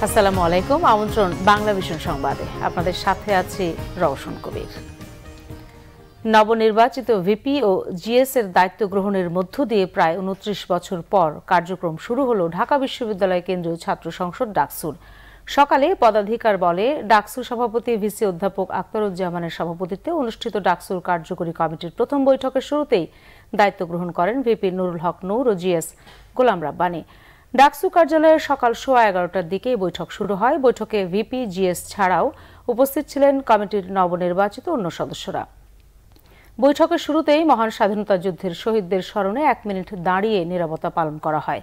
আসসালামু আলাইকুম। আমন্ত্রণ বাংলা ভিশন সংবাদে। আপনাদের সাথে আছি রওশন কবির। নবনির্বাচিত ভিপি ও জিএস এর দায়িত্ব গ্রহণের মধ্য দিয়ে প্রায় ২৯ বছর পর কার্যক্রম শুরু হলো ঢাকা বিশ্ববিদ্যালয় কেন্দ্রীয় ছাত্র সংসদ ডাকসুর। সকালে পদাধিকার বলে ডাকসু সভাপতি ভিসি অধ্যাপক আখতারুজ্জামানের সভাপতিত্বে অনুষ্ঠিত ডাকসুর কার্যকরী কমিটির প্রথম বৈঠকের শুরুতেই দায়িত্ব গ্রহণ করেন ভিপি নুরুল হক নূর ও জিএস গোলাম রাব্বানী। ডাকসু কার্যালয়ে সকাল 11:15টার দিকে বৈঠক শুরু হয়। বৈঠকে ভিপি জিএস ছাড়াও উপস্থিত ছিলেন কমিটির নবনির্বাচিত অন্য সদস্যরা। বৈঠকের শুরুতেই মহান স্বাধীনতা যুদ্ধের শহীদদের স্মরণে 1 মিনিট দাঁড়িয়ে নীরবতা পালন করা হয়।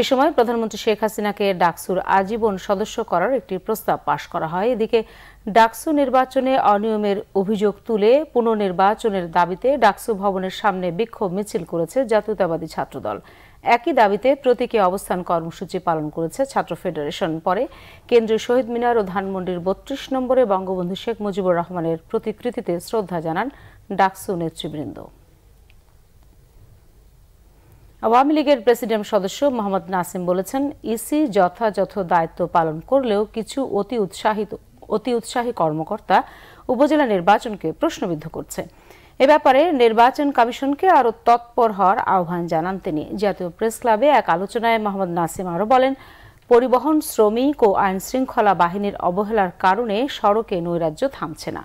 এ সময় প্রধানমন্ত্রী শেখ হাসিনাকে ডাকসুর আজীবন সদস্য করার একটি প্রস্তাব পাশ করা হয়। এদিকে ডাকসু নির্বাচনে অনিয়মের অভিযোগ তুলে পুনর্নির্বাচনের দাবিতে ডাকসু ভবনের সামনে বিক্ষোভ মিছিল করেছে জাতীয়তাবাদী ছাত্রদল। একই দাবিতে প্রতীকী অবস্থান কর্মসূচি পালন করেছে ছাত্র ফেডারেশন। পরে কেন্দ্রীয় শহীদ মিনার ও ধানমন্ডির ৩২ নম্বরে বঙ্গবন্ধু শেখ মুজিবুর রহমানের প্রতিকৃতিতে শ্রদ্ধা জানান ডাকসু নেতৃবৃন্দ। আওয়ামী লীগের প্রেসিডিয়াম সদস্য মোহাম্মদ নাসিম বলেছেন, ইসি যথাযথ দায়িত্ব পালন করলেও কিছু অতি উৎসাহী কর্মকর্তা উপজেলা নির্বাচনকে প্রশ্নবিদ্ধ করছে। এ ব্যাপারে নির্বাচন কমিশনকে আরও তৎপর হওয়ার আহ্বান জানান তিনি। জাতীয় প্রেস ক্লাবে এক আলোচনায় মোহাম্মদ নাসিম আরও বলেন, পরিবহন শ্রমিক ও আইন শৃঙ্খলা বাহিনীর অবহেলার কারণে সড়কে নৈরাজ্য থামছে না।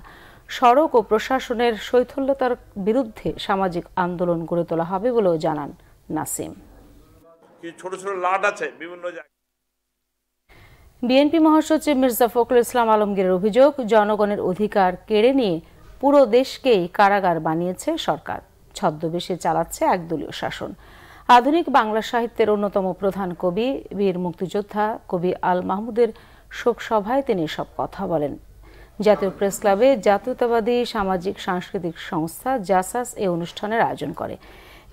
সড়ক ও প্রশাসনের শৈথল্যতার বিরুদ্ধে সামাজিক আন্দোলন গড়ে তোলা হবে বলেও জানান নাসিম। ছোট ছোট লাট আছে বিভিন্ন জায়গায়। বিএনপি মহাসচিব মির্জা ফখরুল ইসলাম আলমগীরের অভিযোগ, জনগণের অধিকার কেড়ে নিয়ে পুরো দেশকেই কারাগার বানিয়েছে সরকার, ছদ্মবেশে চালাচ্ছে একদলীয় শাসন। আধুনিক বাংলা সাহিত্যের অন্যতম প্রধান কবি, বীর মুক্তিযোদ্ধা কবি আল মাহমুদের শোক সভায় তিনি সব কথা বলেন। জাতীয় প্রেস ক্লাবে জাতীয়তাবাদী সামাজিক সাংস্কৃতিক সংস্থা জাসাস এই অনুষ্ঠানের আয়োজন করে।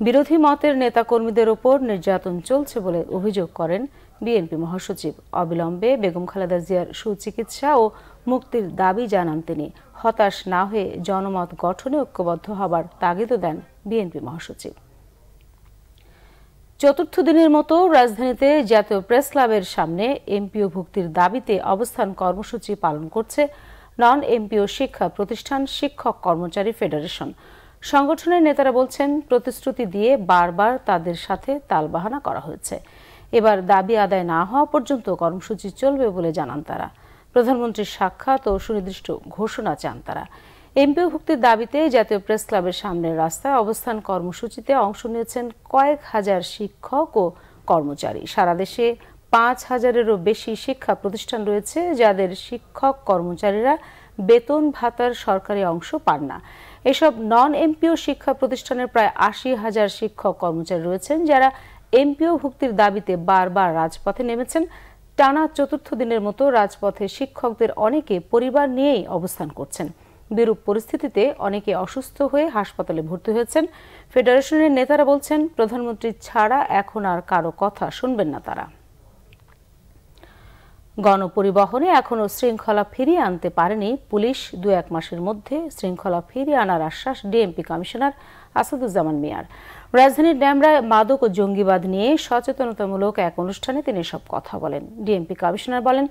বিরোধী মতের নেতাকর্মীদের ওপর নির্যাতন চলছে বলে অভিযোগ করেন বিএনপি মহাসচিব। অবিলম্বে বেগম খালেদা জিয়ার সুচিকিৎসা ও মুক্তির দাবি জানান তিনি। হতাশ না হয়ে জনমত গঠনে ঐক্যবদ্ধ হবার তাগিদও দেন বিএনপি মহাসচিব। চতুর্থ দিনের মতো রাজধানীতে জাতীয় প্রেস ক্লাবের সামনে এমপিও ভুক্তির দাবিতে অবস্থান কর্মসূচি পালন করছে নন এমপিও শিক্ষা প্রতিষ্ঠান শিক্ষক কর্মচারী ফেডারেশন। সংগঠনের নেতারা বলছেন, প্রতিশ্রুতি দিয়ে বারবার তাদের সাথে তালবাহানা করা হয়েছে। এবার দাবি আদায় না হওয়া পর্যন্ত কর্মসূচি চলবে বলে জানান তারা। প্রধানমন্ত্রীর সাক্ষাৎ ও সুনির্দিষ্ট ঘোষণা চান তারা। এমপিও ভুক্তির দাবিতে জাতীয় প্রেস ক্লাবের সামনের রাস্তায় অবস্থান কর্মসূচিতে অংশ নিয়েছেন কয়েক হাজার শিক্ষক ও কর্মচারী। সারা দেশে ৫,০০০-এরও বেশি শিক্ষা প্রতিষ্ঠান রয়েছে যাদের শিক্ষক কর্মচারীরা বেতন ভাতার সরকারি অংশ পান না। এসব নন এমপিও শিক্ষা প্রতিষ্ঠানের প্রায় ৮০,০০০ শিক্ষক কর্মচারী রয়েছেন যারা এমপিও ভুক্তির দাবিতে বারবার রাজপথে নেমেছেন। টানা চতুর্থ দিনের মতো রাজপথে শিক্ষকদের অনেকে পরিবার নিয়েই অবস্থান করছেন। বিরূপ পরিস্থিতিতে অনেকে অসুস্থ হয়ে হাসপাতালে ভর্তি হয়েছেন। ফেডারেশনের নেতারা বলছেন, প্রধানমন্ত্রী ছাড়া এখন আর কারো কথা শুনবেন না তারা। গণপরিবহনে এখনও শৃঙ্খলা ফিরিয়ে আনতে পারেনি পুলিশ। ২-১ মাসের মধ্যে শৃঙ্খলা ফিরিয়ে আনার আশ্বাস ডিএমপি কমিশনার আসাদুজ্জামান মিয়ার। রাজধানীর ডেমরায় মাদক ও জঙ্গিবাদ নিয়ে সচেতনতামূলক এক অনুষ্ঠানে তিনি সব কথা বলেন। ডিএমপি কমিশনার বলেন,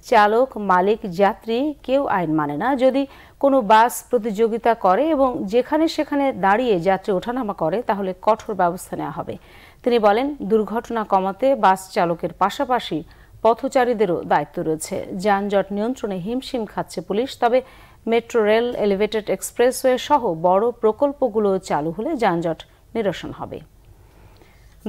চালক, মালিক, যাত্রী কেউ আইন মানে না। যদি কোনো বাস প্রতিযোগিতা করে এবং যেখানে সেখানে দাঁড়িয়ে যাত্রী ওঠানামা করে তাহলে কঠোর ব্যবস্থা নেওয়া হবে। তিনি বলেন, দুর্ঘটনা কমাতে বাস চালকের পাশাপাশি পথচারীদেরও দায়িত্ব রয়েছে। যানজট নিয়ন্ত্রণে হিমশিম খাচ্ছে পুলিশ। তবে মেট্রো রেল, এলিভেটেড এক্সপ্রেসওয়ে সহ বড় প্রকল্পগুলো চালু হলে যানজট নিরসন হবে।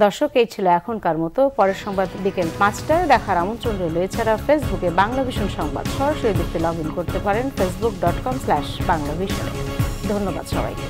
দর্শক, এই ছিল এখনকার মতো। পরের সংবাদ বিকেল ৫টায় দেখার আমন্ত্রণ রইল। এছাড়া ফেসবুকে বাংলা ভিশন সংবাদ সরাসরি দেখতে লগ ইন করতে পারেন facebook.com/বাংলাভিশনে। ধন্যবাদ সবাইকে।